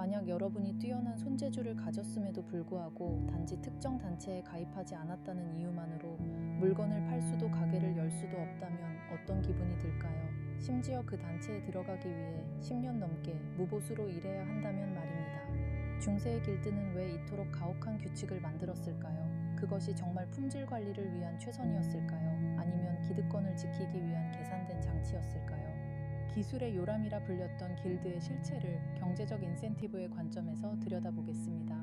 만약 여러분이 뛰어난 손재주를 가졌음에도 불구하고 단지 특정 단체에 가입하지 않았다는 이유만으로 물건을 팔 수도 가게를 열 수도 없다면 어떤 기분이 들까요? 심지어 그 단체에 들어가기 위해 10년 넘게 무보수로 일해야 한다면 말입니다. 중세의 길드는 왜 이토록 가혹한 규칙을 만들었을까요? 그것이 정말 품질 관리를 위한 최선이었을까요? 아니면 기득권을 지키기 위한 계산된 장치였을까요? 기술의 요람이라 불렸던 길드의 실체를 경제적 인센티브의 관점에서 들여다보겠습니다.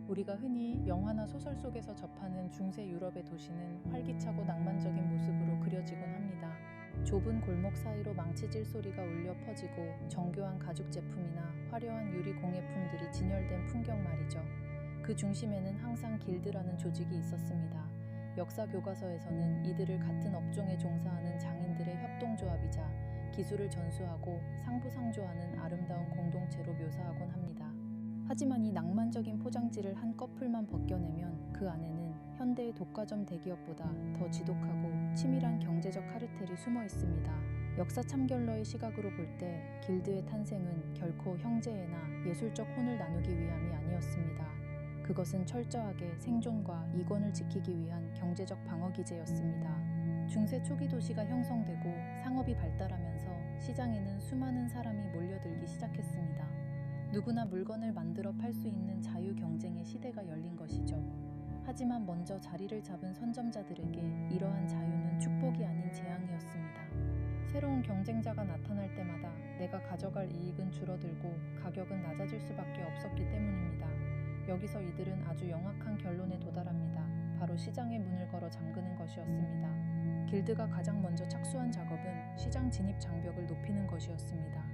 우리가 흔히 영화나 소설 속에서 접하는 중세 유럽의 도시는 활기차고 낭만적인 모습으로 그려지곤 합니다. 좁은 골목 사이로 망치질 소리가 울려 퍼지고 정교한 가죽 제품이나 화려한 유리 공예품들이 진열된 풍경 말이죠. 그 중심에는 항상 길드라는 조직이 있었습니다. 역사 교과서에서는 이들을 같은 업종에 종사하는 장인들의 협동조합이자 기술을 전수하고 상부상조하는 아름다운 공동체로 묘사하곤 합니다. 하지만 이 낭만적인 포장지를 한 꺼풀만 벗겨내면 그 안에는 현대의 독과점 대기업보다 더 지독하고 치밀한 경제적 카르텔이 숨어 있습니다. 역사 참견러의 시각으로 볼 때 길드의 탄생은 결코 형제애나 예술적 혼을 나누기 위함이 아니었습니다. 그것은 철저하게 생존과 이권을 지키기 위한 경제적 방어기제였습니다. 중세 초기 도시가 형성되고 상업이 발달하면서 시장에는 수많은 사람이 몰려들기 시작했습니다. 누구나 물건을 만들어 팔 수 있는 자유 경쟁의 시대가 열린 것이죠. 하지만 먼저 자리를 잡은 선점자들에게 이러한 자유는 축복이 아닌 재앙이었습니다. 새로운 경쟁자가 나타날 때마다 내가 가져갈 이익은 줄어들고 가격은 낮아질 수밖에 없었기 때문입니다. 여기서 이들은 아주 영악한 결론에 도달합니다. 바로 시장의 문을 걸어 잠그는 것이었습니다. 길드가 가장 먼저 착수한 작업은 시장 진입 장벽을 높이는 것이었습니다.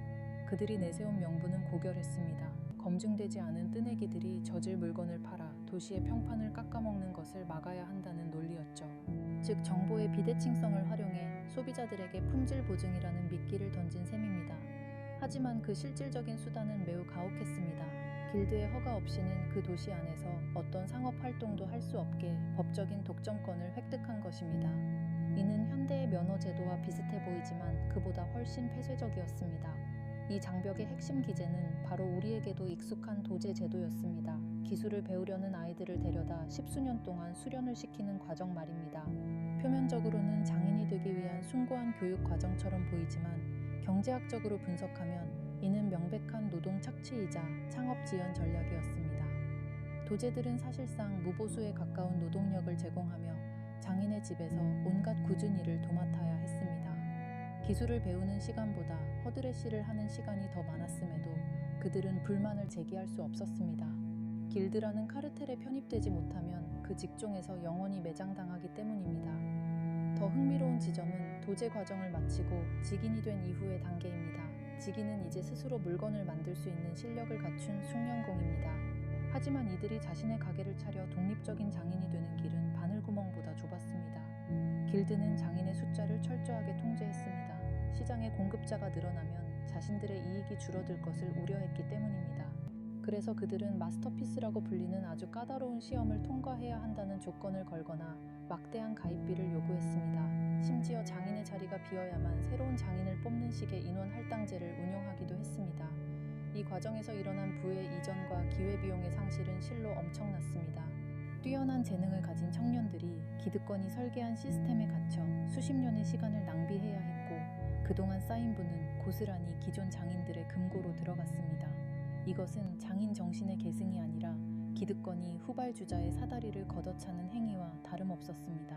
그들이 내세운 명분은 고결했습니다. 검증되지 않은 뜨내기들이 저질 물건을 팔아 도시의 평판을 깎아먹는 것을 막아야 한다는 논리였죠. 즉 정보의 비대칭성을 활용해 소비자들에게 품질 보증이라는 미끼를 던진 셈입니다. 하지만 그 실질적인 수단은 매우 가혹했습니다. 길드의 허가 없이는 그 도시 안에서 어떤 상업 활동도 할 수 없게 법적인 독점권을 획득한 것입니다. 이는 현대의 면허 제도와 비슷해 보이지만 그보다 훨씬 폐쇄적이었습니다. 이 장벽의 핵심 기제는 바로 우리에게도 익숙한 도제 제도였습니다. 기술을 배우려는 아이들을 데려다 10수년 동안 수련을 시키는 과정 말입니다. 표면적으로는 장인이 되기 위한 숭고한 교육 과정처럼 보이지만 경제학적으로 분석하면 이는 명백한 노동 착취이자 창업 지연 전략이었습니다. 도제들은 사실상 무보수에 가까운 노동력을 제공하며 장인의 집에서 온갖 굳은 일을 도맡아야 했습니다. 기술을 배우는 시간보다 허드레시를 하는 시간이 더 많았음에도 그들은 불만을 제기할 수 없었습니다. 길드라는 카르텔에 편입되지 못하면 그 직종에서 영원히 매장당하기 때문입니다. 더 흥미로운 지점은 도제 과정을 마치고 직인이 된 이후의 단계입니다. 직인은 이제 스스로 물건을 만들 수 있는 실력을 갖춘 숙련공입니다. 하지만 이들이 자신의 가게를 차려 독립적인 장인이 되는 길은 바늘구멍보다 좁았습니다. 길드는 장인의 숫자를 철저하게 통제했습니다. 시장에 공급자가 늘어나면 자신들의 이익이 줄어들 것을 우려했기 때문입니다. 그래서 그들은 마스터피스라고 불리는 아주 까다로운 시험을 통과해야 한다는 조건을 걸거나 막대한 가입비를 요구했습니다. 심지어 장인의 자리가 비어야만 새로운 장인을 뽑는 식의 인원 할당제를 운영하기도 했습니다. 이 과정에서 일어난 부의 이전과 기회비용의 상실은 실로 엄청났습니다. 뛰어난 재능을 가진 청년들이 기득권이 설계한 시스템에 갇혀 수십 년의 시간을 낭비해야 했고 그동안 쌓인 부는 고스란히 기존 장인들의 금고로 들어갔습니다. 이것은 장인 정신의 계승이 아니라 기득권이 후발주자의 사다리를 걷어차는 행위와 다름없었습니다.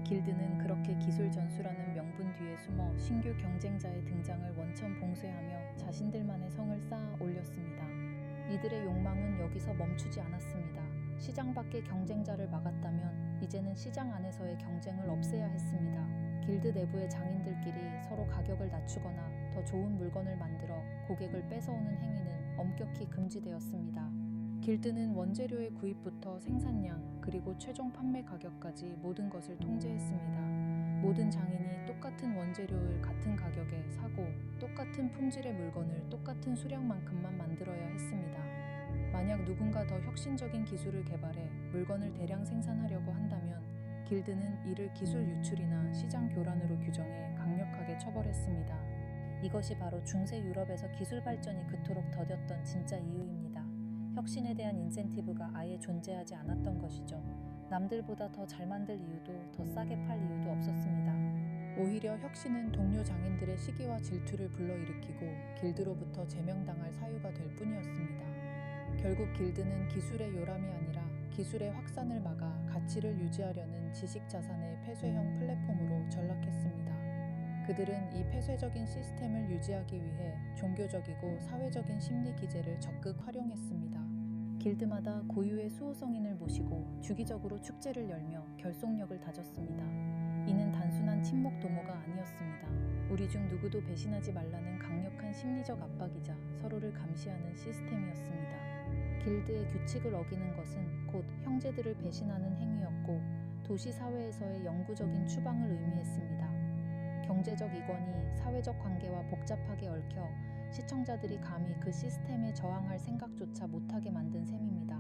길드는 그렇게 기술 전수라는 명분 뒤에 숨어 신규 경쟁자의 등장을 원천 봉쇄하며 자신들만의 성을 쌓아 올렸습니다. 이들의 욕망은 여기서 멈추지 않았습니다. 시장 밖의 경쟁자를 막았다면 이제는 시장 안에서의 경쟁을 없애야 했습니다. 길드 내부의 장인들끼리 서로 가격을 낮추거나 더 좋은 물건을 만들어 고객을 뺏어오는 행위는 엄격히 금지되었습니다. 길드는 원재료의 구입부터 생산량 그리고 최종 판매 가격까지 모든 것을 통제했습니다. 모든 장인이 똑같은 원재료를 같은 가격에 사고 똑같은 품질의 물건을 똑같은 수량만큼만 만들어야 했습니다. 만약 누군가 더 혁신적인 기술을 개발해 물건을 대량 생산하려고 한다면 길드는 이를 기술 유출이나 시장 교란으로 규정해 강력하게 처벌했습니다. 이것이 바로 중세 유럽에서 기술 발전이 그토록 더뎠던 진짜 이유입니다. 혁신에 대한 인센티브가 아예 존재하지 않았던 것이죠. 남들보다 더 잘 만들 이유도 더 싸게 팔 이유도 없었습니다. 오히려 혁신은 동료 장인들의 시기와 질투를 불러일으키고 길드로부터 제명당할 사유가 될 뿐이었습니다. 결국 길드는 기술의 요람이 아니라 기술의 확산을 막아 가치를 유지하려는 지식자산의 폐쇄형 플랫폼으로 전락했습니다. 그들은 이 폐쇄적인 시스템을 유지하기 위해 종교적이고 사회적인 심리 기제를 적극 활용했습니다. 길드마다 고유의 수호성인을 모시고 주기적으로 축제를 열며 결속력을 다졌습니다. 이는 단순한 친목 도모가 아니었습니다. 우리 중 누구도 배신하지 말라는 강력한 심리적 압박이자 서로를 감시하는 시스템이었습니다. 길드의 규칙을 어기는 것은 곧 형제들을 배신하는 행위였고 도시 사회에서의 영구적인 추방을 의미했습니다. 경제적 이권이 사회적 관계와 복잡하게 얽혀 시청자들이 감히 그 시스템에 저항할 생각조차 못하게 만든 셈입니다.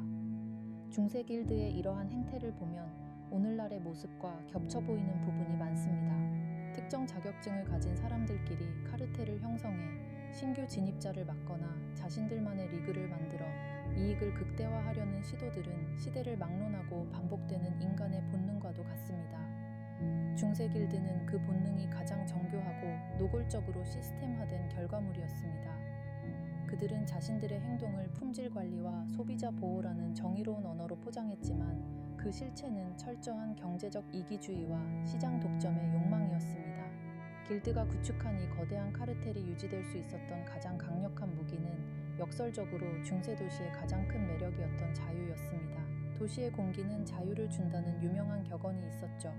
중세 길드의 이러한 행태를 보면 오늘날의 모습과 겹쳐 보이는 부분이 많습니다. 특정 자격증을 가진 사람들끼리 카르텔을 형성해 신규 진입자를 막거나 자신들만의 리그를 만들어 이익을 극대화하려는 시도들은 시대를 막론하고 반복되는 인간의 본능과도 같습니다. 중세 길드는 그 본능이 가장 정교하고 노골적으로 시스템화된 결과물이었습니다. 그들은 자신들의 행동을 품질 관리와 소비자 보호라는 정의로운 언어로 포장했지만 그 실체는 철저한 경제적 이기주의와 시장 독점의 욕망이었습니다. 길드가 구축한 이 거대한 카르텔이 유지될 수 있었던 가장 강력한 무기는 역설적으로 중세 도시의 가장 큰 매력이었던 자유였습니다. 도시의 공기는 자유를 준다는 유명한 격언이 있었죠.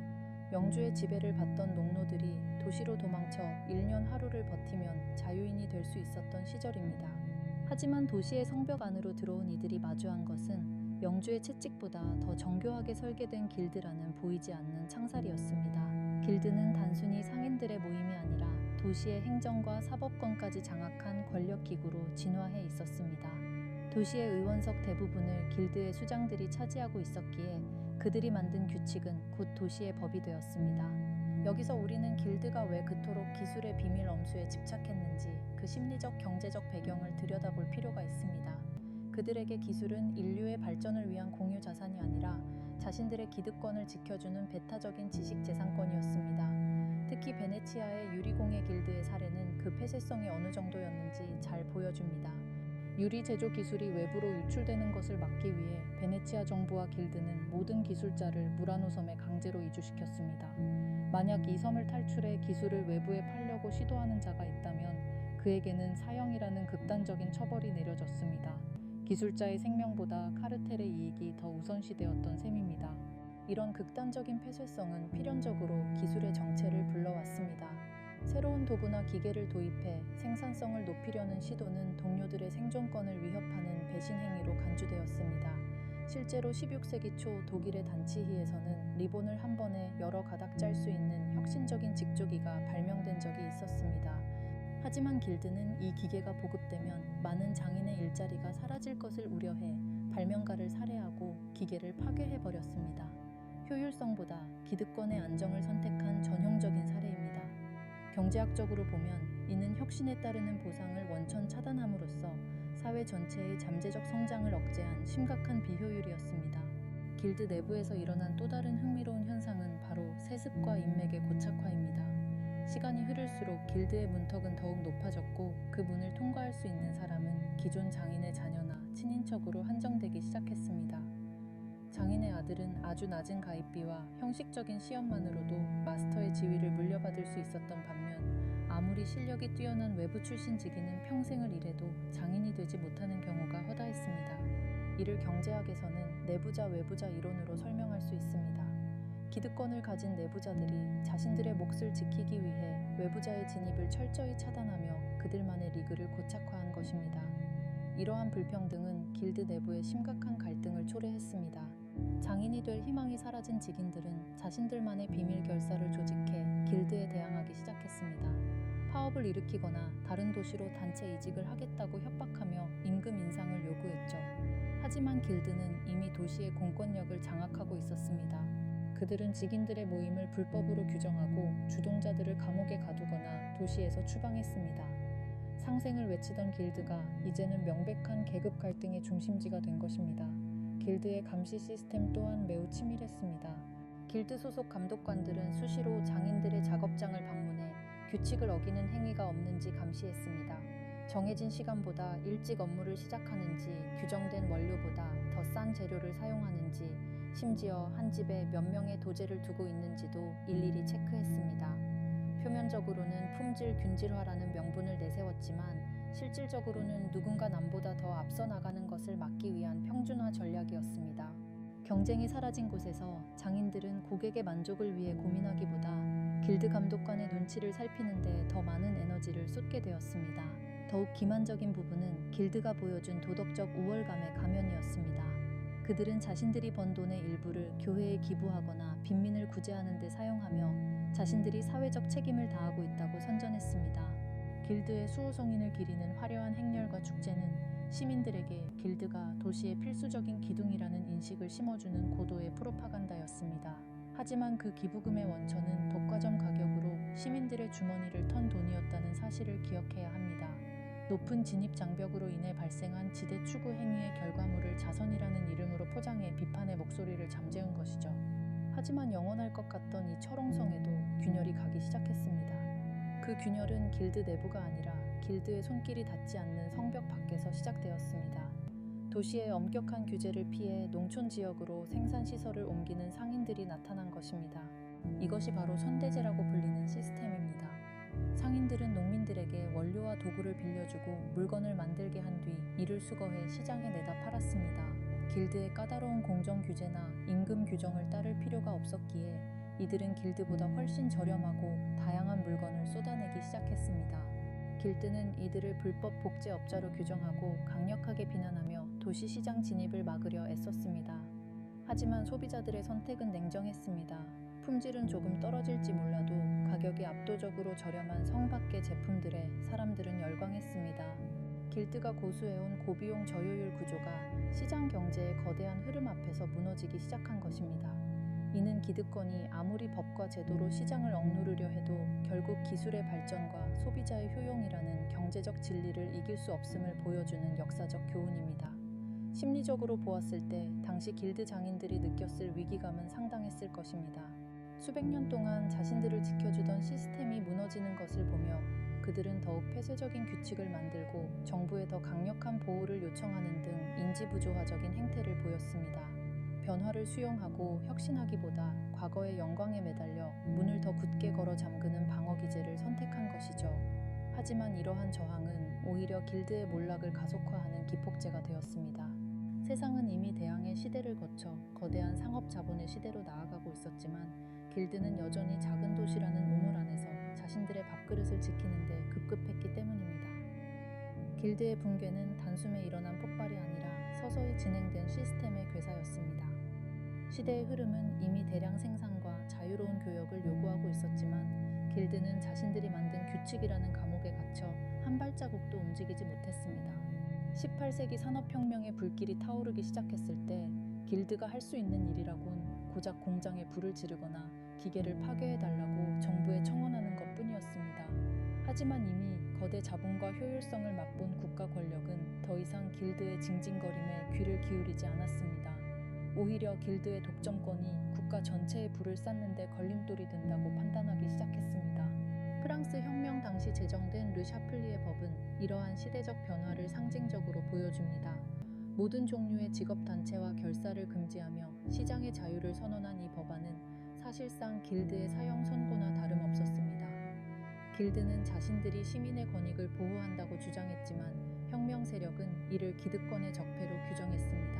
영주의 지배를 받던 농노들이 도시로 도망쳐 1년 하루를 버티면 자유인이 될 수 있었던 시절입니다. 하지만 도시의 성벽 안으로 들어온 이들이 마주한 것은 영주의 채찍보다 더 정교하게 설계된 길드라는 보이지 않는 창살이었습니다. 길드는 단순히 상인들의 모임이 아니라 도시의 행정과 사법권까지 장악한 권력기구로 진화해 있었습니다. 도시의 의원석 대부분을 길드의 수장들이 차지하고 있었기에 그들이 만든 규칙은 곧 도시의 법이 되었습니다. 여기서 우리는 길드가 왜 그토록 기술의 비밀 엄수에 집착했는지 그 심리적 경제적 배경을 들여다볼 필요가 있습니다. 그들에게 기술은 인류의 발전을 위한 공유 자산이 아니라 자신들의 기득권을 지켜주는 배타적인 지식 재산권이었습니다. 특히 베네치아의 유리공예 길드의 사례는 그 폐쇄성이 어느 정도였는지 잘 보여줍니다. 유리 제조 기술이 외부로 유출되는 것을 막기 위해 베네치아 정부와 길드는 모든 기술자를 무라노 섬에 강제로 이주시켰습니다. 만약 이 섬을 탈출해 기술을 외부에 팔려고 시도하는 자가 있다면 그에게는 사형이라는 극단적인 처벌이 내려졌습니다. 기술자의 생명보다 카르텔의 이익이 더 우선시되었던 셈입니다. 이런 극단적인 폐쇄성은 필연적으로 기술의 정체를 불러왔습니다. 새로운 도구나 기계를 도입해 생산성을 높이려는 시도는 동료들의 생존권을 위협하는 배신 행위로 간주되었습니다. 실제로 16세기 초 독일의 단치히에서는 리본을 한 번에 여러 가닥 짤 수 있는 혁신적인 직조기가 발명된 적이 있었습니다. 하지만 길드는 이 기계가 보급되면 많은 장인의 일자리가 사라질 것을 우려해 발명가를 살해하고 기계를 파괴해버렸습니다. 효율성보다 기득권의 안정을 선택한 전형적인 사례입니다. 경제학적으로 보면 이는 혁신에 따르는 보상을 원천 차단함으로써 사회 전체의 잠재적 성장을 억제한 심각한 비효율이었습니다. 길드 내부에서 일어난 또 다른 흥미로운 현상은 바로 세습과 인맥의 고착화입니다. 시간이 흐를수록 길드의 문턱은 더욱 높아졌고 그 문을 통과할 수 있는 사람은 기존 장인의 자녀나 친인척으로 한정되기 시작했습니다. 장인의 아들은 아주 낮은 가입비와 형식적인 시험만으로도 마스터의 지위를 물려받을 수 있었던 반면 아무리 실력이 뛰어난 외부 출신 직위는 평생을 일해도 장인이 되지 못하는 경우가 허다했습니다. 이를 경제학에서는 내부자 외부자 이론으로 설명할 수 있습니다. 기득권을 가진 내부자들이 자신들의 몫을 지키기 위해 외부자의 진입을 철저히 차단하며 그들만의 리그를 고착화한 것입니다. 이러한 불평등은 길드 내부에 심각한 갈등을 초래했습니다. 장인이 될 희망이 사라진 직인들은 자신들만의 비밀 결사를 조직해 길드에 대항하기 시작했습니다. 파업을 일으키거나 다른 도시로 단체 이직을 하겠다고 협박하며 임금 인상을 요구했죠. 하지만 길드는 이미 도시의 공권력을 장악하고 있었습니다. 그들은 직인들의 모임을 불법으로 규정하고 주동자들을 감옥에 가두거나 도시에서 추방했습니다. 상생을 외치던 길드가 이제는 명백한 계급 갈등의 중심지가 된 것입니다. 길드의 감시 시스템 또한 매우 치밀했습니다. 길드 소속 감독관들은 수시로 장인들의 작업장을 방문해 규칙을 어기는 행위가 없는지 감시했습니다. 정해진 시간보다 일찍 업무를 시작하는지, 규정된 원료보다 더 싼 재료를 사용하는지, 심지어 한 집에 몇 명의 도제를 두고 있는지도 일일이 체크했습니다. 표면적으로는 품질 균질화라는 명분을 내세웠지만 실질적으로는 누군가 남보다 더 앞서 나가는 것을 막기 위한 평준화 전략이었습니다. 경쟁이 사라진 곳에서 장인들은 고객의 만족을 위해 고민하기보다 길드 감독관의 눈치를 살피는데 더 많은 에너지를 쏟게 되었습니다. 더욱 기만적인 부분은 길드가 보여준 도덕적 우월감의 가면이었습니다. 그들은 자신들이 번 돈의 일부를 교회에 기부하거나 빈민을 구제하는 데 사용하며 자신들이 사회적 책임을 다하고 있다고 선전했습니다. 길드의 수호성인을 기리는 화려한 행렬과 축제는 시민들에게 길드가 도시의 필수적인 기둥이라는 인식을 심어주는 고도의 프로파간다였습니다. 하지만 그 기부금의 원천은 독과점 가격으로 시민들의 주머니를 턴 돈이었다는 사실을 기억해야 합니다. 높은 진입 장벽으로 인해 발생한 지대 추구 행위의 결과물을 자선이라는 이름으로 포장해 비판의 목소리를 잠재운 것이죠. 하지만 영원할 것 같던 이 철옹성에도 균열이 가기 시작했습니다. 그 균열은 길드 내부가 아니라 길드의 손길이 닿지 않는 성벽 밖에서 시작되었습니다. 도시의 엄격한 규제를 피해 농촌 지역으로 생산시설을 옮기는 상인들이 나타난 것입니다. 이것이 바로 선대제라고 불리는 시스템입니다. 상인들은 농민들에게 원료와 도구를 빌려주고 물건을 만들게 한 뒤 이를 수거해 시장에 내다 팔았습니다. 길드의 까다로운 공정 규제나 임금 규정을 따를 필요가 없었기에 이들은 길드보다 훨씬 저렴하고 다양한 물건을 쏟아내기 시작했습니다. 길드는 이들을 불법 복제업자로 규정하고 강력하게 비난하며 도시시장 진입을 막으려 애썼습니다. 하지만 소비자들의 선택은 냉정했습니다. 품질은 조금 떨어질지 몰라도 가격이 압도적으로 저렴한 성밖의 제품들에 사람들은 열광했습니다. 길드가 고수해온 고비용 저효율 구조가 시장 경제의 거대한 흐름 앞에서 무너지기 시작한 것입니다. 이는 기득권이 아무리 법과 제도로 시장을 억누르려 해도 결국 기술의 발전과 소비자의 효용이라는 경제적 진리를 이길 수 없음을 보여주는 역사적 교훈입니다. 심리적으로 보았을 때 당시 길드 장인들이 느꼈을 위기감은 상당했을 것입니다. 수백 년 동안 자신들을 지켜주던 시스템이 무너지는 것을 보며 그들은 더욱 폐쇄적인 규칙을 만들고 정부에 더 강력한 보호를 요청하는 등 인지부조화적인 행태를 보였습니다. 변화를 수용하고 혁신하기보다 과거의 영광에 매달려 문을 더 굳게 걸어 잠그는 방어 기제를 선택한 것이죠. 하지만 이러한 저항은 오히려 길드의 몰락을 가속화하는 기폭제가 되었습니다. 세상은 이미 대항해 시대를 거쳐 거대한 상업 자본의 시대로 나아가고 있었지만 길드는 여전히 작은 도시라는 우물 안에서 자신들의 밥그릇을 지키는 데 급급했기 때문입니다. 길드의 붕괴는 단숨에 일어난 폭발이 아니라 서서히 진행된 시스템의 괴사였습니다. 시대의 흐름은 이미 대량 생산과 자유로운 교역을 요구하고 있었지만 길드는 자신들이 만든 규칙이라는 감옥에 갇혀 한 발자국도 움직이지 못했습니다. 18세기 산업혁명의 불길이 타오르기 시작했을 때 길드가 할 수 있는 일이라곤 고작 공장에 불을 지르거나 기계를 파괴해달라고 정부에 청원하는 것뿐이었습니다. 하지만 이미 거대 자본과 효율성을 맛본 국가 권력은 더 이상 길드의 징징거림에 귀를 기울이지 않았습니다. 오히려 길드의 독점권이 국가 전체에 불을 쌓는 데 걸림돌이 된다고 판단하기 시작했습니다. 프랑스 혁명 당시 제정된 르 샤플리의 법은 이러한 시대적 변화를 상징적으로 보여줍니다. 모든 종류의 직업단체와 결사를 금지하며 시장의 자유를 선언한 이 법안은 사실상 길드의 사형 선고나 다름없었습니다. 길드는 자신들이 시민의 권익을 보호한다고 주장했지만 혁명 세력은 이를 기득권의 적폐로 규정했습니다.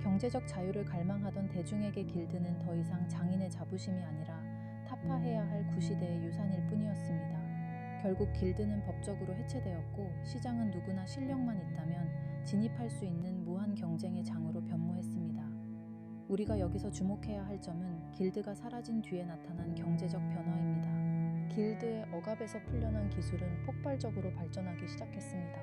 경제적 자유를 갈망하던 대중에게 길드는 더 이상 장인의 자부심이 아니라 타파해야 할 구시대의 유산일 뿐이었습니다. 결국 길드는 법적으로 해체되었고 시장은 누구나 실력만 있다면 진입할 수 있는 무한 경쟁의 장으로 변모했습니다. 우리가 여기서 주목해야 할 점은 길드가 사라진 뒤에 나타난 경제적 변화입니다. 길드의 억압에서 풀려난 기술은 폭발적으로 발전하기 시작했습니다.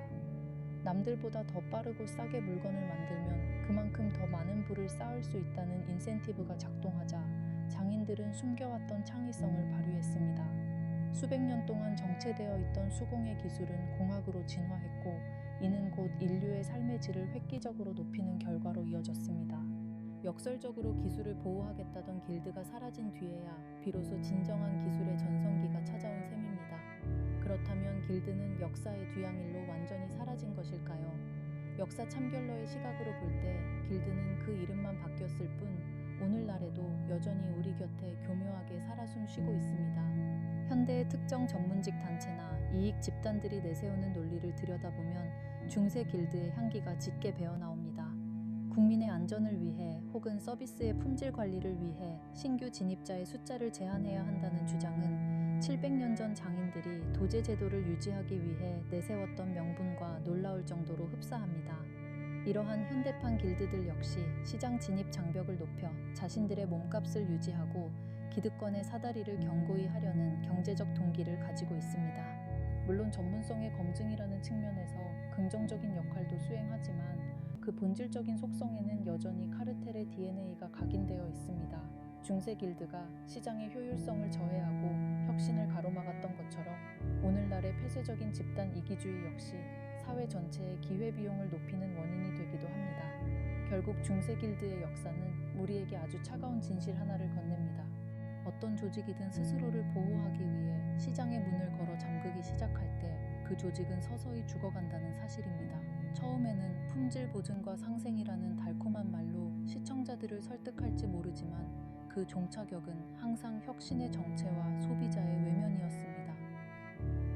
남들보다 더 빠르고 싸게 물건을 만들면 그만큼 더 많은 부를 쌓을 수 있다는 인센티브가 작동하자 장인들은 숨겨왔던 창의성을 발휘했습니다. 수백 년 동안 정체되어 있던 수공의 기술은 공학으로 진화했고, 이는 곧 인류의 삶의 질을 획기적으로 높이는 결과로 이어졌습니다. 역설적으로 기술을 보호하겠다던 길드가 사라진 뒤에야 비로소 진정한 기술의 전성기가 찾아온 셈입니다. 그렇다면 길드는 역사의 뒤양일로 완전히 사라진 것일까요? 역사 참견러의 시각으로 볼 때 길드는 그 이름만 바뀌었을 뿐 오늘날에도 여전히 우리 곁에 교묘하게 살아 숨쉬고 있습니다. 현대의 특정 전문직 단체나 이익 집단들이 내세우는 논리를 들여다보면 중세 길드의 향기가 짙게 배어나옵니다. 국민의 안전을 위해 혹은 서비스의 품질 관리를 위해 신규 진입자의 숫자를 제한해야 한다는 주장은 700년 전 장인들이 도제 제도를 유지하기 위해 내세웠던 명분과 놀라울 정도로 흡사합니다. 이러한 현대판 길드들 역시 시장 진입 장벽을 높여 자신들의 몸값을 유지하고 기득권의 사다리를 견고히 하려는 경제적 동기를 가지고 있습니다. 물론 전문성의 검증이라는 측면에서 긍정적인 역할도 수행하지만 그 본질적인 속성에는 여전히 카르텔의 DNA가 각인되어 있습니다. 중세 길드가 시장의 효율성을 저해하고 혁신을 가로막았던 것처럼 오늘날의 폐쇄적인 집단 이기주의 역시 사회 전체의 기회비용을 높이는 원인이 되기도 합니다. 결국 중세 길드의 역사는 우리에게 아주 차가운 진실 하나를 건넵니다. 어떤 조직이든 스스로를 보호하기 위해 시장의 문을 걸어 잠그기 시작할 때 그 조직은 서서히 죽어간다는 사실입니다. 처음에는 품질 보증과 상생이라는 달콤한 말로 시청자들을 설득할지 모르지만 그 종착역은 항상 혁신의 정체와 소비자의 외면이었습니다.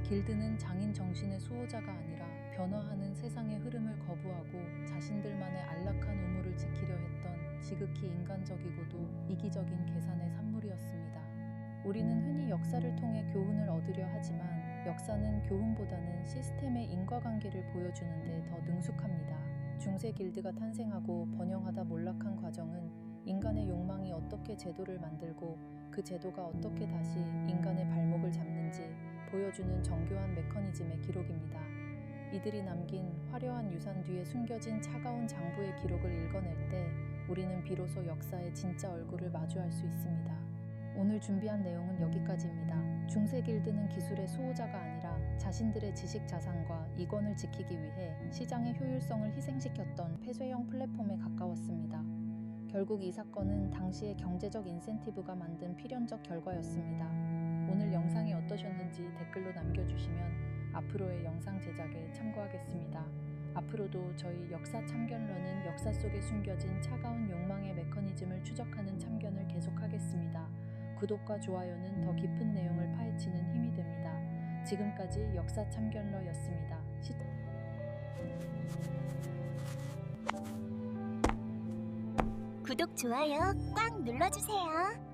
길드는 장인 정신의 수호자가 아니라 변화하는 세상의 흐름을 거부하고 자신들만의 안락한 우물을 지키려 했던 지극히 인간적이고도 이기적인 계산의 산물이었습니다. 우리는 흔히 역사를 통해 교훈을 얻으려 하지만 역사는 교훈보다는 시스템의 인과관계를 보여주는 데 더 능숙합니다. 중세 길드가 탄생하고 번영하다 몰락한 과정은 인간의 욕망이 어떻게 제도를 만들고 그 제도가 어떻게 다시 인간의 발목을 잡는지 보여주는 정교한 메커니즘의 기록입니다. 이들이 남긴 화려한 유산 뒤에 숨겨진 차가운 장부의 기록을 읽어낼 때 우리는 비로소 역사의 진짜 얼굴을 마주할 수 있습니다. 오늘 준비한 내용은 여기까지입니다. 중세 길드는 기술의 수호자가 아니라 자신들의 지식 자산과 이권을 지키기 위해 시장의 효율성을 희생시켰던 폐쇄형 플랫폼에 가까웠습니다. 결국 이 사건은 당시의 경제적 인센티브가 만든 필연적 결과였습니다. 오늘 영상이 어떠셨는지 댓글로 남겨주시면 앞으로의 영상 제작에 참고하겠습니다. 앞으로도 저희 역사 참견러는 역사 속에 숨겨진 차가운 욕망의 메커니즘을 추적하는 참견을 계속하겠습니다. 구독과 좋아요는 더 깊은 내용을 파헤치는 힘이 됩니다. 지금까지 역사 참견러였습니다. 구독, 좋아요 꽉 눌러주세요.